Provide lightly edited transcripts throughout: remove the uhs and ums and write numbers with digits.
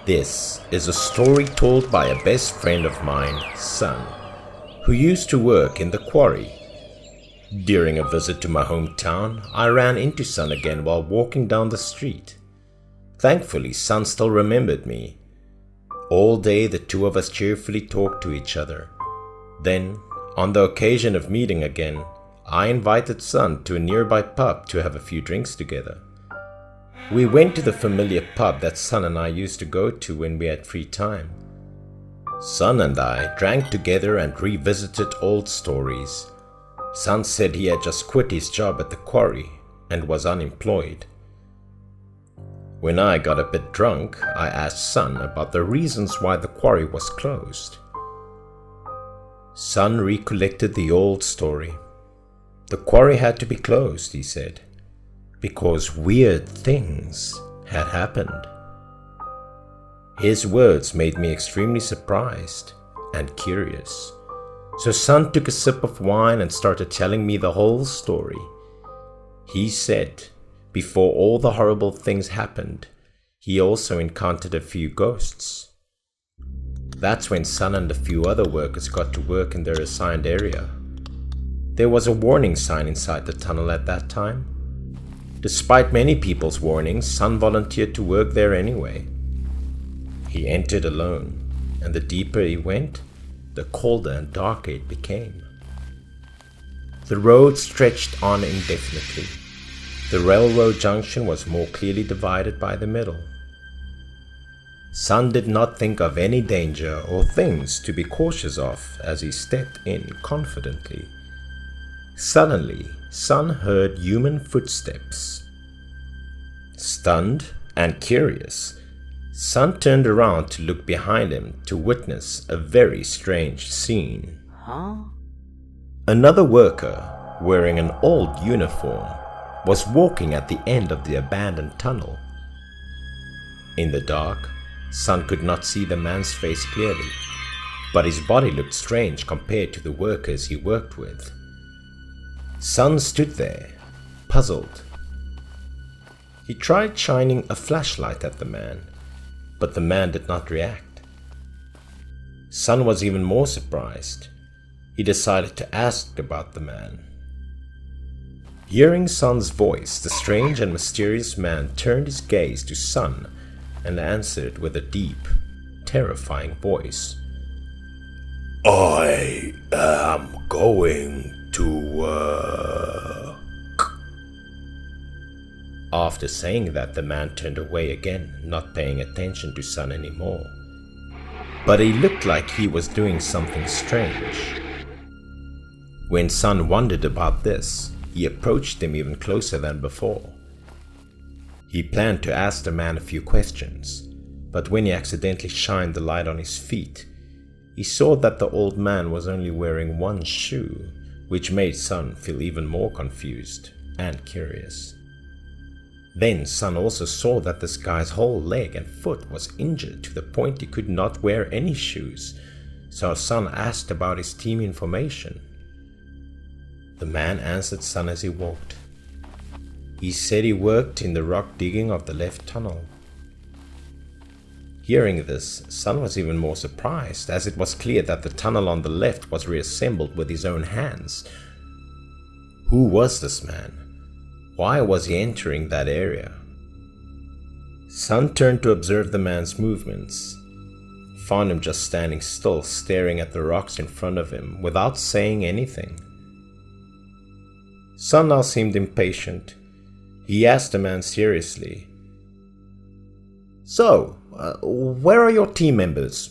This is a story told by a best friend of mine, Sun, who used to work in the quarry. During a visit to my hometown, I ran into Sun again while walking down the street. Thankfully, Sun still remembered me. All day the two of us cheerfully talked to each other. Then, on the occasion of meeting again, I invited Sun to a nearby pub to have a few drinks together. We went to the familiar pub that Sun and I used to go to when we had free time. Sun and I drank together and revisited old stories. Sun said he had just quit his job at the quarry and was unemployed. When I got a bit drunk, I asked Sun about the reasons why the quarry was closed. Sun recollected the old story. The quarry had to be closed, he said, because weird things had happened. His words made me extremely surprised and curious. So Sun took a sip of wine and started telling me the whole story. He said, before all the horrible things happened, he also encountered a few ghosts. That's when Sun and a few other workers got to work in their assigned area. There was a warning sign inside the tunnel at that time. Despite many people's warnings, Sun volunteered to work there anyway. He entered alone, and the deeper he went, the colder and darker it became. The road stretched on indefinitely. The railroad junction was more clearly divided by the middle. Sun did not think of any danger or things to be cautious of as he stepped in confidently. Suddenly, Sun heard human footsteps. Stunned and curious, Sun turned around to look behind him to witness a very strange scene. Another worker, wearing an old uniform, was walking at the end of the abandoned tunnel. In the dark, Sun could not see the man's face clearly, but his body looked strange compared to the workers he worked with. Sun stood there, puzzled. He tried shining a flashlight at the man, but the man did not react. Sun was even more surprised. He decided to ask about the man. Hearing Sun's voice, the strange and mysterious man turned his gaze to Sun and answered with a deep, terrifying voice. "I am going to work." After saying that, the man turned away again, not paying attention to Sun anymore. But he looked like he was doing something strange. When Sun wondered about this, he approached him even closer than before. He planned to ask the man a few questions, but when he accidentally shined the light on his feet, he saw that the old man was only wearing one shoe, which made Sun feel even more confused and curious. Then Sun also saw that this guy's whole leg and foot was injured to the point he could not wear any shoes, so Sun asked about his team information. The man answered Sun as he walked. He said he worked in the rock digging of the left tunnel. Hearing this, Sun was even more surprised, as it was clear that the tunnel on the left was reassembled with his own hands. Who was this man? Why was he entering that area? Sun turned to observe the man's movements, found him just standing still, staring at the rocks in front of him without saying anything. Sun now seemed impatient. He asked the man seriously, "So, where are your team members?"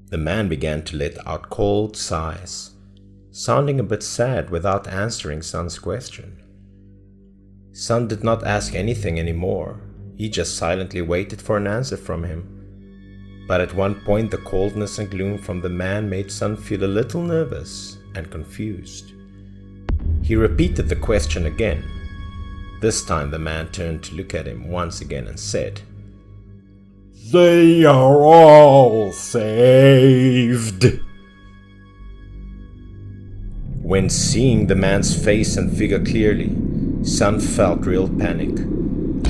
The man began to let out cold sighs, sounding a bit sad without answering Sun's question. Sun did not ask anything anymore. He just silently waited for an answer from him. But at one point, the coldness and gloom from the man made Sun feel a little nervous and confused. He repeated the question again. This time the man turned to look at him once again and said, "They are all saved." When seeing the man's face and figure clearly, Sun felt real panic.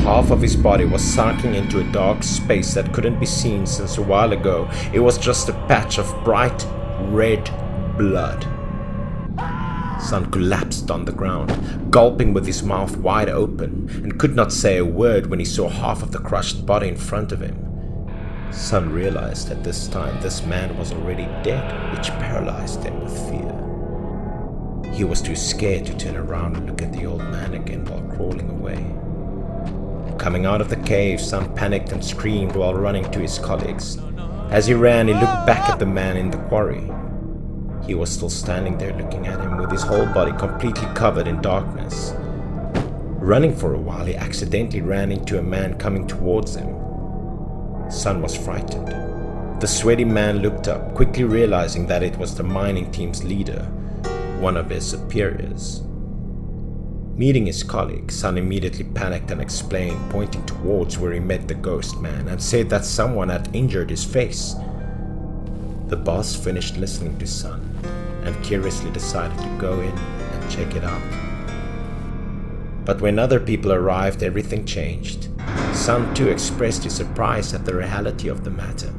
Half of his body was sinking into a dark space that couldn't be seen since a while ago. It was just a patch of bright red blood. Sun collapsed on the ground, gulping with his mouth wide open, and could not say a word when he saw half of the crushed body in front of him. Sun realized at this time this man was already dead, which paralyzed him with fear. He was too scared to turn around and look at the old man again while crawling away. Coming out of the cave, Sun panicked and screamed while running to his colleagues. As he ran, he looked back at the man in the quarry. He was still standing there looking at him with his whole body completely covered in darkness. Running for a while, he accidentally ran into a man coming towards him. Sun was frightened. The sweaty man looked up, quickly realizing that it was the mining team's leader, one of his superiors. Meeting his colleague, Sun immediately panicked and explained, pointing towards where he met the ghost man, and said that someone had injured his face. The boss finished listening to Sun and curiously decided to go in and check it out. But when other people arrived, everything changed. Sun too expressed his surprise at the reality of the matter.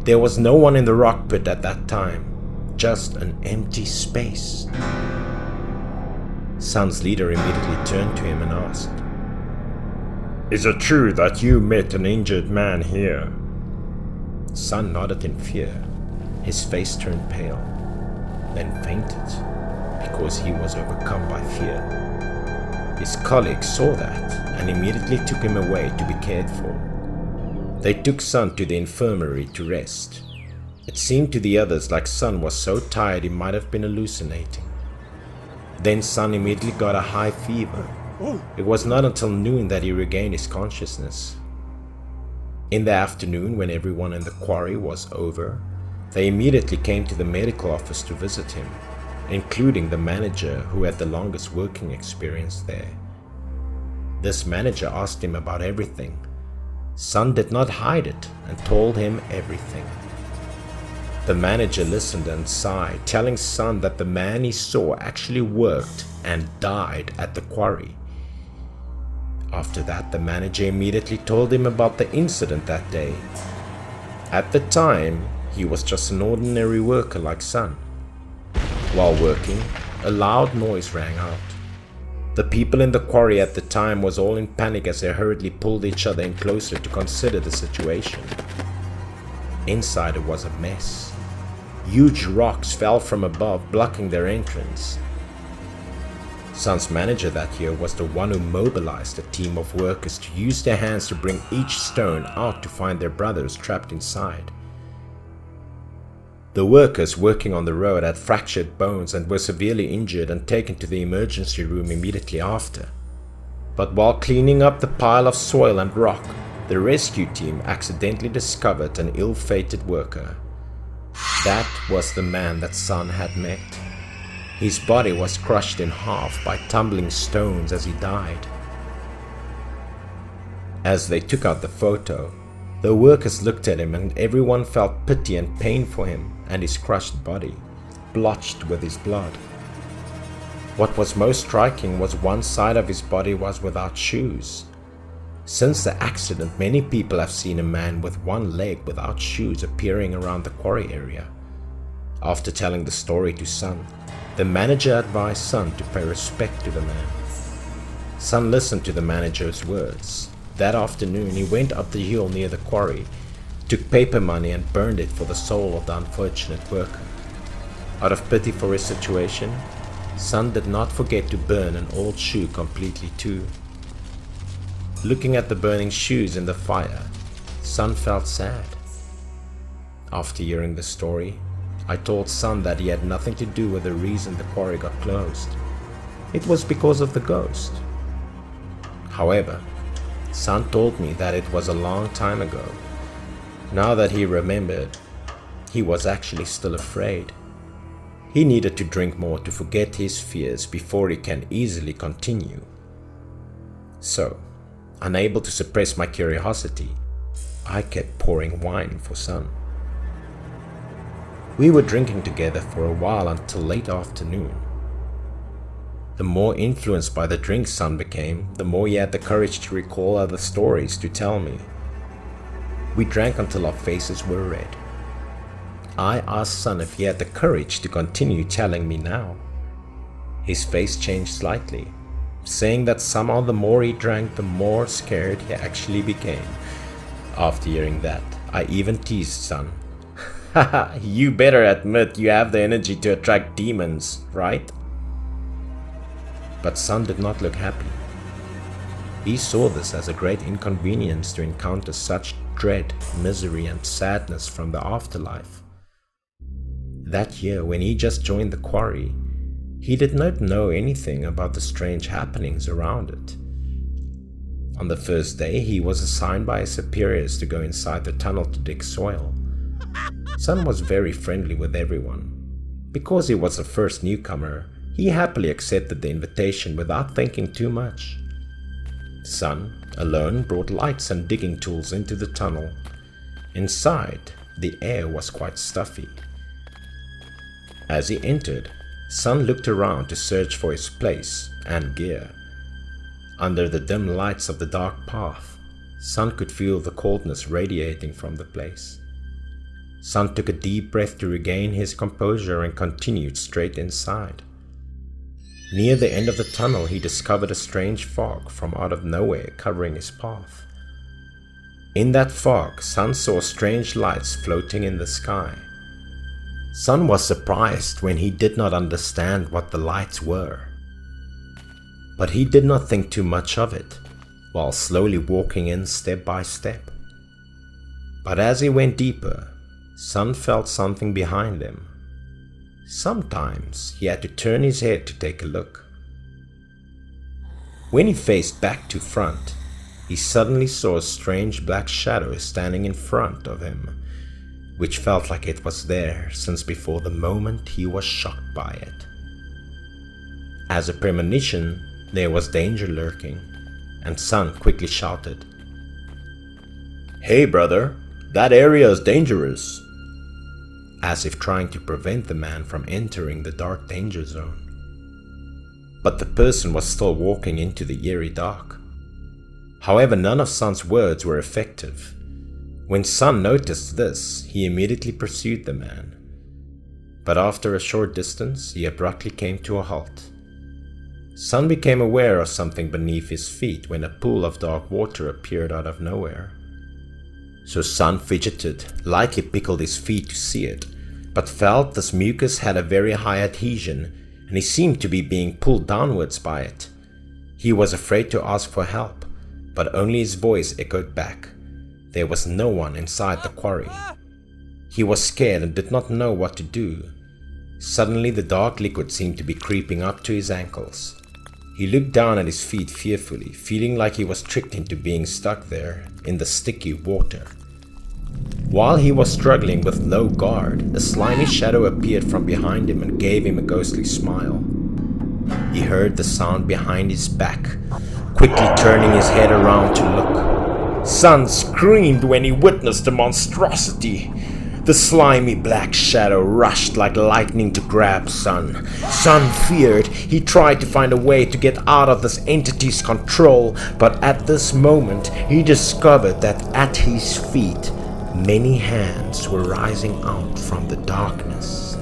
There was no one in the rock pit at that time, just an empty space. Sun's leader immediately turned to him and asked, "Is it true that you met an injured man here?" Sun nodded in fear. His face turned pale, then fainted, because he was overcome by fear. His colleagues saw that and immediately took him away to be cared for. They took Sun to the infirmary to rest. It seemed to the others like Sun was so tired he might have been hallucinating. Then Sun immediately got a high fever. It was not until noon that he regained his consciousness. In the afternoon, when everyone in the quarry was over, they immediately came to the medical office to visit him, including the manager who had the longest working experience there. This manager asked him about everything. Sun did not hide it and told him everything. The manager listened and sighed, telling Sun that the man he saw actually worked and died at the quarry. After that, the manager immediately told him about the incident that day. At the time, he was just an ordinary worker like Sun. While working, a loud noise rang out. The people in the quarry at the time was all in panic as they hurriedly pulled each other in closer to consider the situation. Inside it was a mess. Huge rocks fell from above, blocking their entrance. Sun's manager that year was the one who mobilized a team of workers to use their hands to bring each stone out to find their brothers trapped inside. The workers working on the road had fractured bones and were severely injured and taken to the emergency room immediately after. But while cleaning up the pile of soil and rock, the rescue team accidentally discovered an ill-fated worker. That was the man that Sun had met. His body was crushed in half by tumbling stones as he died. As they took out the photo, the workers looked at him and everyone felt pity and pain for him and his crushed body, blotched with his blood. What was most striking was one side of his body was without shoes. Since the accident, many people have seen a man with one leg without shoes appearing around the quarry area. After telling the story to Sun, the manager advised Sun to pay respect to the man. Sun listened to the manager's words. That afternoon, he went up the hill near the quarry, took paper money and burned it for the soul of the unfortunate worker. Out of pity for his situation, Sun did not forget to burn an old shoe completely too. Looking at the burning shoes in the fire, Sun felt sad. After hearing the story, I told Sun that he had nothing to do with the reason the quarry got closed. It was because of the ghost. However, Sun told me that it was a long time ago. Now that he remembered, he was actually still afraid. He needed to drink more to forget his fears before he can easily continue. So, unable to suppress my curiosity, I kept pouring wine for Sun. We were drinking together for a while until late afternoon. The more influenced by the drink Sun became, the more he had the courage to recall other stories to tell me. We drank until our faces were red. I asked Sun if he had the courage to continue telling me now. His face changed slightly, saying that somehow the more he drank, the more scared he actually became. After hearing that, I even teased Sun. Haha, you better admit you have the energy to attract demons, right? But Sun did not look happy. He saw this as a great inconvenience to encounter such dread, misery, and sadness from the afterlife. That year, when he just joined the quarry, he did not know anything about the strange happenings around it. On the first day, he was assigned by his superiors to go inside the tunnel to dig soil. Sun was very friendly with everyone. Because he was the first newcomer, he happily accepted the invitation without thinking too much. Sun, alone, brought lights and digging tools into the tunnel. Inside, the air was quite stuffy. As he entered, Sun looked around to search for his place and gear. Under the dim lights of the dark path, Sun could feel the coldness radiating from the place. Sun took a deep breath to regain his composure and continued straight inside. Near the end of the tunnel, he discovered a strange fog from out of nowhere covering his path. In that fog, Sun saw strange lights floating in the sky. Sun was surprised when he did not understand what the lights were. But he did not think too much of it, while slowly walking in step by step. But as he went deeper, Sun felt something behind him. Sometimes he had to turn his head to take a look. When he faced back to front, he suddenly saw a strange black shadow standing in front of him, which felt like it was there since before the moment he was shocked by it. As a premonition, there was danger lurking, and Sun quickly shouted, "Hey brother, that area is dangerous," as if trying to prevent the man from entering the dark danger zone. But the person was still walking into the eerie dark. However, none of Sun's words were effective. When Sun noticed this, he immediately pursued the man. But after a short distance, he abruptly came to a halt. Sun became aware of something beneath his feet when a pool of dark water appeared out of nowhere. So Sun fidgeted, lightly pickled his feet to see it, but felt this mucus had a very high adhesion, and he seemed to be being pulled downwards by it. He was afraid to ask for help, but only his voice echoed back. There was no one inside the quarry. He was scared and did not know what to do. Suddenly the dark liquid seemed to be creeping up to his ankles. He looked down at his feet fearfully, feeling like he was tricked into being stuck there in the sticky water. While he was struggling with no guard, a slimy shadow appeared from behind him and gave him a ghostly smile. He heard the sound behind his back, quickly turning his head around to look. Sun screamed when he witnessed the monstrosity. The slimy black shadow rushed like lightning to grab Sun. Sun feared. He tried to find a way to get out of this entity's control, but at this moment he discovered that at his feet many hands were rising out from the darkness.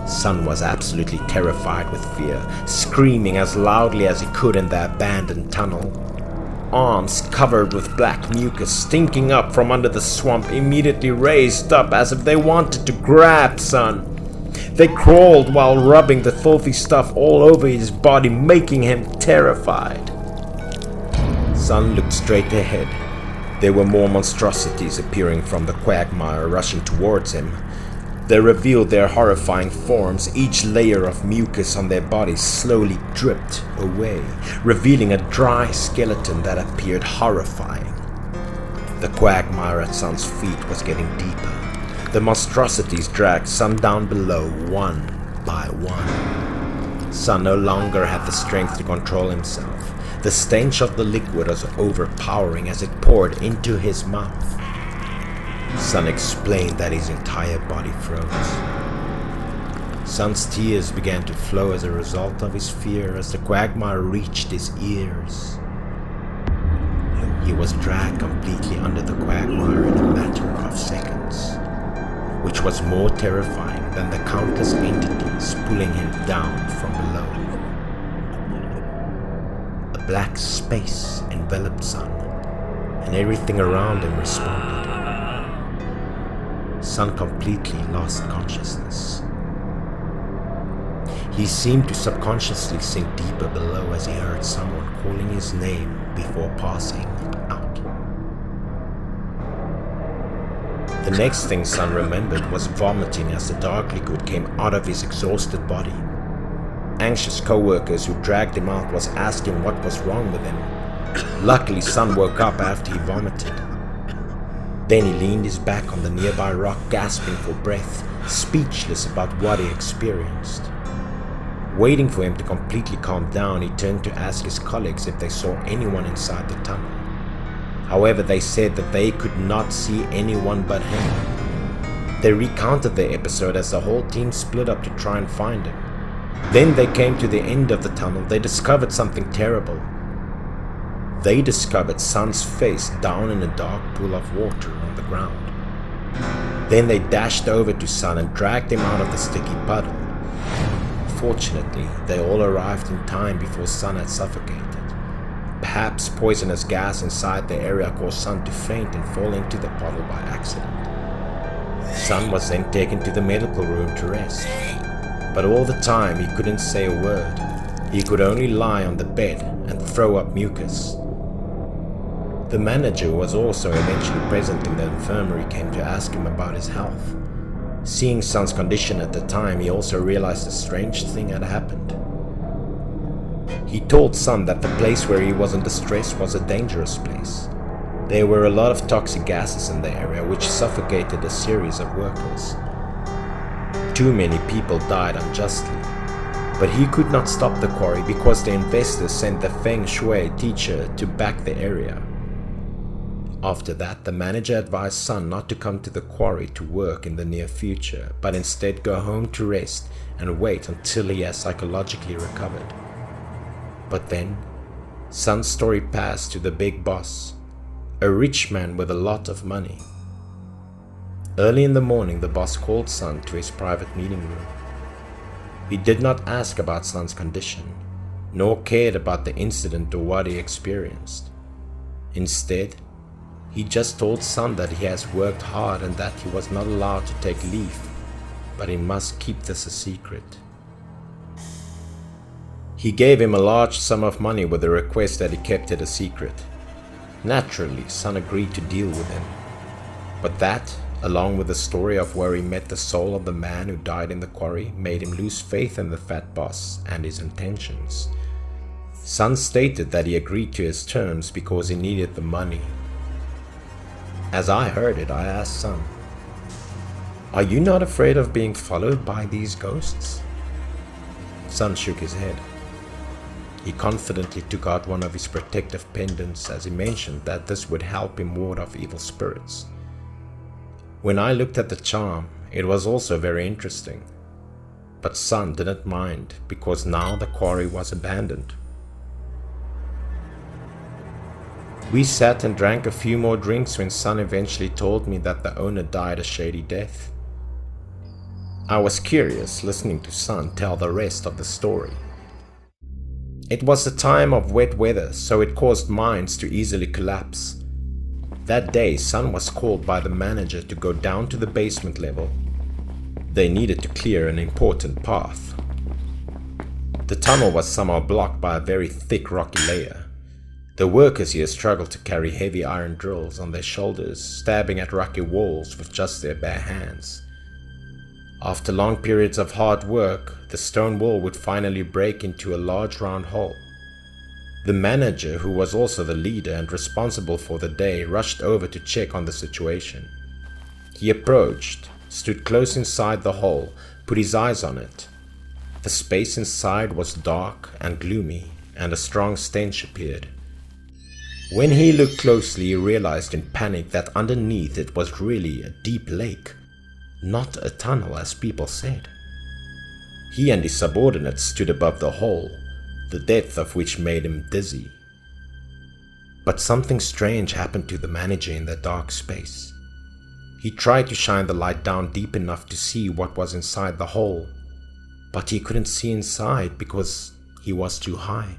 Sun was absolutely terrified with fear, screaming as loudly as he could in the abandoned tunnel. Arms covered with black mucus stinking up from under the swamp immediately raised up as if they wanted to grab Sun. They crawled while rubbing the filthy stuff all over his body, making him terrified. Sun looked straight ahead. There were more monstrosities appearing from the quagmire, rushing towards him. They revealed their horrifying forms. Each layer of mucus on their bodies slowly dripped away, revealing a dry skeleton that appeared horrifying. The quagmire at Sun's feet was getting deeper. The monstrosities dragged Sun down below one by one. Sun no longer had the strength to control himself. The stench of the liquid was overpowering as it poured into his mouth. Sun explained that his entire body froze. Sun's tears began to flow as a result of his fear as the quagmire reached his ears. He was dragged completely under the quagmire in a matter of seconds, which was more terrifying than the countless entities pulling him down from below. A black space enveloped Sun, and everything around him responded. Sun completely lost consciousness. He seemed to subconsciously sink deeper below as he heard someone calling his name before passing out. The next thing Sun remembered was vomiting as the dark liquid came out of his exhausted body. Anxious co-workers who dragged him out was asking what was wrong with him. Luckily, Sun woke up after he vomited. Then he leaned his back on the nearby rock, gasping for breath, speechless about what he experienced. Waiting for him to completely calm down, he turned to ask his colleagues if they saw anyone inside the tunnel. However, they said that they could not see anyone but him. They recounted the episode as the whole team split up to try and find him. Then they came to the end of the tunnel. They discovered something terrible. They discovered Sun's face down in a dark pool of water on the ground. Then they dashed over to Sun and dragged him out of the sticky puddle. Fortunately, they all arrived in time before Sun had suffocated. Perhaps poisonous gas inside the area caused Sun to faint and fall into the puddle by accident. Sun was then taken to the medical room to rest. But all the time he couldn't say a word. He could only lie on the bed and throw up mucus. The manager, who was also eventually present in the infirmary, came to ask him about his health. Seeing Sun's condition at the time, he also realized a strange thing had happened. He told Sun that the place where he was in distress was a dangerous place. There were a lot of toxic gases in the area which suffocated a series of workers. Too many people died unjustly, but he could not stop the quarry because the investors sent the Feng Shui teacher to back the area. After that, the manager advised Sun not to come to the quarry to work in the near future, but instead go home to rest and wait until he has psychologically recovered. But then, Sun's story passed to the big boss, a rich man with a lot of money. Early in the morning, the boss called Sun to his private meeting room. He did not ask about Sun's condition, nor cared about the incident or what he experienced. Instead, he just told Sun that he has worked hard and that he was not allowed to take leave, but he must keep this a secret. He gave him a large sum of money with a request that he kept it a secret. Naturally, Sun agreed to deal with him. But that, along with the story of where he met the soul of the man who died in the quarry, made him lose faith in the fat boss and his intentions. Sun stated that he agreed to his terms because he needed the money. As I heard it, I asked Sun, "Are you not afraid of being followed by these ghosts?" Sun shook his head. He confidently took out one of his protective pendants as he mentioned that this would help him ward off evil spirits. When I looked at the charm, it was also very interesting. But Sun didn't mind because now the quarry was abandoned. We sat and drank a few more drinks when Sun eventually told me that the owner died a shady death. I was curious listening to Sun tell the rest of the story. It was a time of wet weather, so it caused mines to easily collapse. That day, Sun was called by the manager to go down to the basement level. They needed to clear an important path. The tunnel was somehow blocked by a very thick rocky layer. The workers here struggled to carry heavy iron drills on their shoulders, stabbing at rocky walls with just their bare hands. After long periods of hard work, the stone wall would finally break into a large round hole. The manager, who was also the leader and responsible for the day, rushed over to check on the situation. He approached, stood close inside the hole, put his eyes on it. The space inside was dark and gloomy, and a strong stench appeared. When he looked closely, he realized in panic that underneath it was really a deep lake, not a tunnel as people said. He and his subordinates stood above the hole, the depth of which made him dizzy. But something strange happened to the manager in that dark space. He tried to shine the light down deep enough to see what was inside the hole, but he couldn't see inside because he was too high.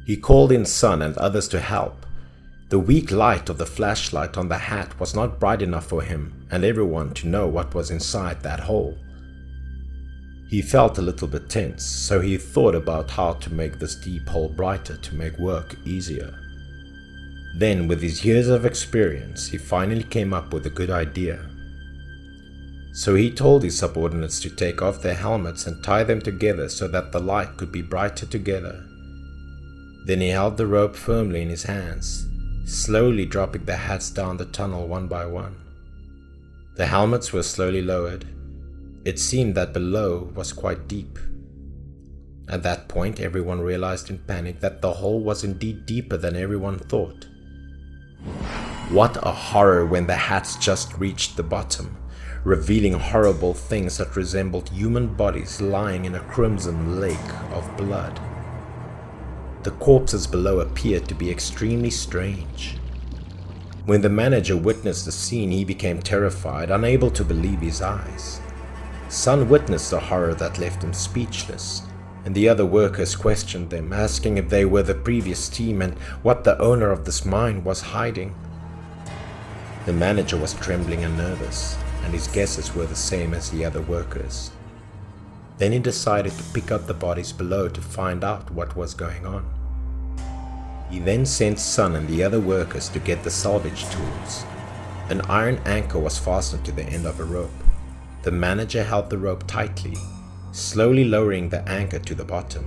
He called in Sun and others to help. The weak light of the flashlight on the hat was not bright enough for him and everyone to know what was inside that hole. He felt a little bit tense, so he thought about how to make this deep hole brighter to make work easier. Then, with his years of experience, he finally came up with a good idea. So he told his subordinates to take off their helmets and tie them together so that the light could be brighter together. Then he held the rope firmly in his hands, slowly dropping the hats down the tunnel one by one. The helmets were slowly lowered. It seemed that below was quite deep. At that point, everyone realized in panic that the hole was indeed deeper than everyone thought. What a horror when the hats just reached the bottom, revealing horrible things that resembled human bodies lying in a crimson lake of blood. The corpses below appeared to be extremely strange. When the manager witnessed the scene, he became terrified, unable to believe his eyes. Sun witnessed the horror that left him speechless, and the other workers questioned them, asking if they were the previous team and what the owner of this mine was hiding. The manager was trembling and nervous, and his guesses were the same as the other workers. Then he decided to pick up the bodies below to find out what was going on. He then sent Sun and the other workers to get the salvage tools. An iron anchor was fastened to the end of a rope. The manager held the rope tightly, slowly lowering the anchor to the bottom.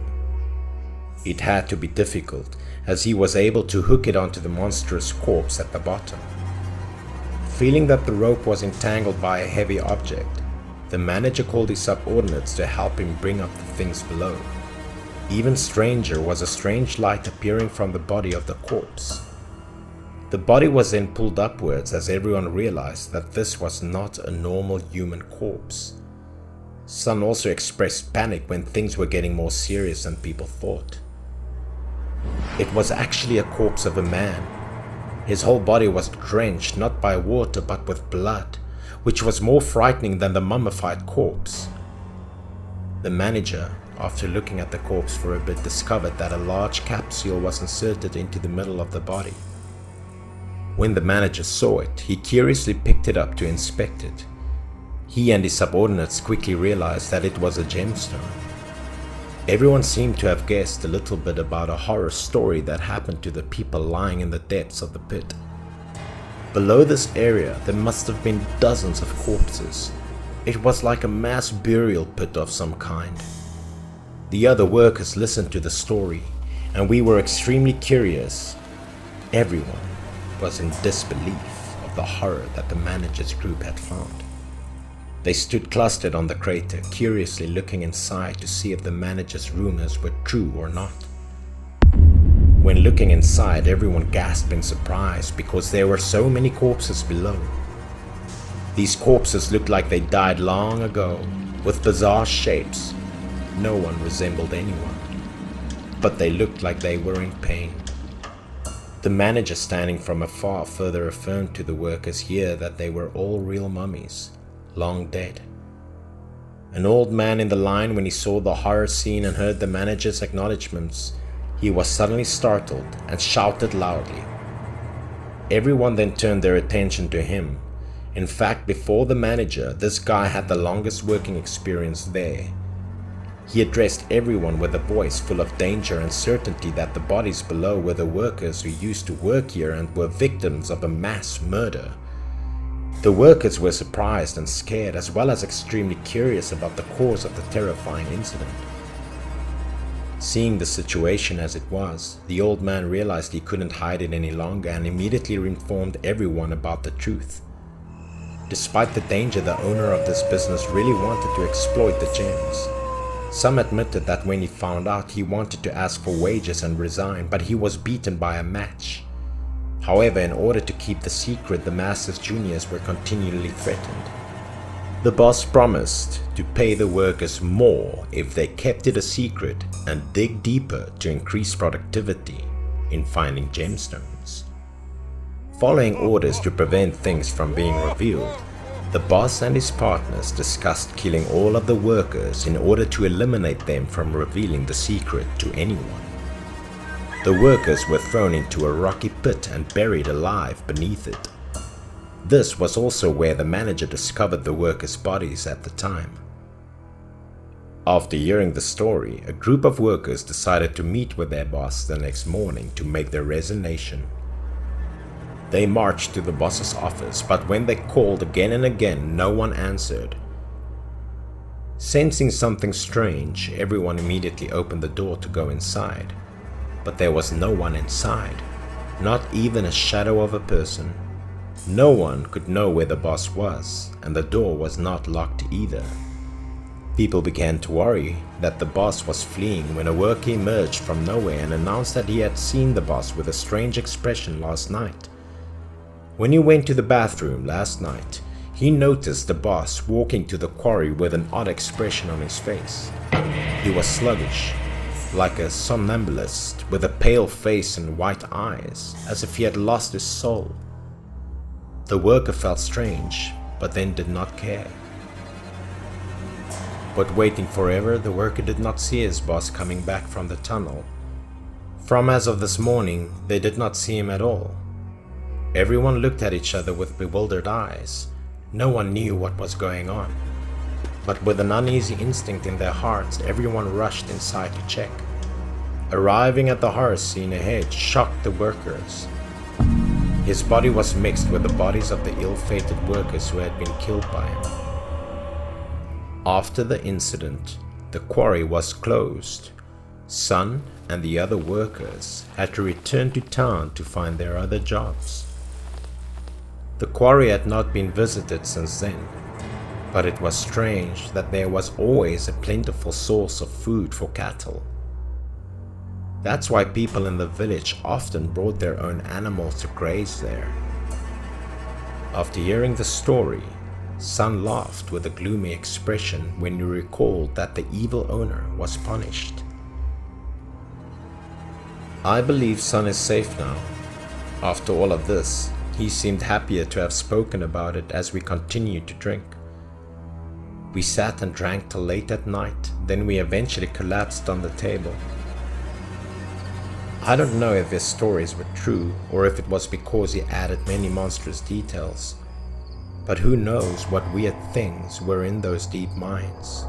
It had to be difficult, as he was able to hook it onto the monstrous corpse at the bottom. Feeling that the rope was entangled by a heavy object, the manager called his subordinates to help him bring up the things below. Even stranger was a strange light appearing from the body of the corpse. The body was then pulled upwards as everyone realized that this was not a normal human corpse. Sun also expressed panic when things were getting more serious than people thought. It was actually a corpse of a man. His whole body was drenched not by water but with blood, which was more frightening than the mummified corpse. The manager, after looking at the corpse for a bit, discovered that a large capsule was inserted into the middle of the body. When the manager saw it, he curiously picked it up to inspect it. He and his subordinates quickly realized that it was a gemstone. Everyone seemed to have guessed a little bit about a horror story that happened to the people lying in the depths of the pit. Below this area, there must have been dozens of corpses. It was like a mass burial pit of some kind. The other workers listened to the story, and we were extremely curious. Everyone was in disbelief of the horror that the manager's group had found. They stood clustered on the crater, curiously looking inside to see if the manager's rumors were true or not. When looking inside, everyone gasped in surprise because there were so many corpses below. These corpses looked like they died long ago, with bizarre shapes. No one resembled anyone, but they looked like they were in pain. The manager, standing from afar, further affirmed to the workers here that they were all real mummies, long dead. An old man in the line, when he saw the horror scene and heard the manager's acknowledgements, he was suddenly startled and shouted loudly. Everyone then turned their attention to him. In fact, before the manager, this guy had the longest working experience there. He addressed everyone with a voice full of danger and certainty that the bodies below were the workers who used to work here and were victims of a mass murder. The workers were surprised and scared, as well as extremely curious about the cause of the terrifying incident. Seeing the situation as it was, the old man realized he couldn't hide it any longer and immediately informed everyone about the truth. Despite the danger, the owner of this business really wanted to exploit the gems. Some admitted that when he found out, he wanted to ask for wages and resign, but he was beaten by a match. However, in order to keep the secret, the master's juniors were continually threatened. The boss promised to pay the workers more if they kept it a secret and dig deeper to increase productivity in finding gemstones. Following orders to prevent things from being revealed, the boss and his partners discussed killing all of the workers in order to eliminate them from revealing the secret to anyone. The workers were thrown into a rocky pit and buried alive beneath it. This was also where the manager discovered the workers' bodies at the time. After hearing the story, a group of workers decided to meet with their boss the next morning to make their resignation. They marched to the boss's office, but when they called again and again, no one answered. Sensing something strange, everyone immediately opened the door to go inside. But there was no one inside, not even a shadow of a person. No one could know where the boss was, and the door was not locked either. People began to worry that the boss was fleeing when a worker emerged from nowhere and announced that he had seen the boss with a strange expression last night. When he went to the bathroom last night, he noticed the boss walking to the quarry with an odd expression on his face. He was sluggish, like a somnambulist, with a pale face and white eyes, as if he had lost his soul. The worker felt strange, but then did not care. But waiting forever, the worker did not see his boss coming back from the tunnel. From as of this morning, they did not see him at all. Everyone looked at each other with bewildered eyes. No one knew what was going on. But with an uneasy instinct in their hearts, everyone rushed inside to check. Arriving at the horror scene ahead shocked the workers. His body was mixed with the bodies of the ill-fated workers who had been killed by him. After the incident, the quarry was closed. Sun and the other workers had to return to town to find their other jobs. The quarry had not been visited since then, but it was strange that there was always a plentiful source of food for cattle. That's why people in the village often brought their own animals to graze there. After hearing the story, Sun laughed with a gloomy expression when he recalled that the evil owner was punished. I believe Sun is safe now. After all of this, he seemed happier to have spoken about it as we continued to drink. We sat and drank till late at night, then we eventually collapsed on the table. I don't know if his stories were true or if it was because he added many monstrous details, but who knows what weird things were in those deep mines.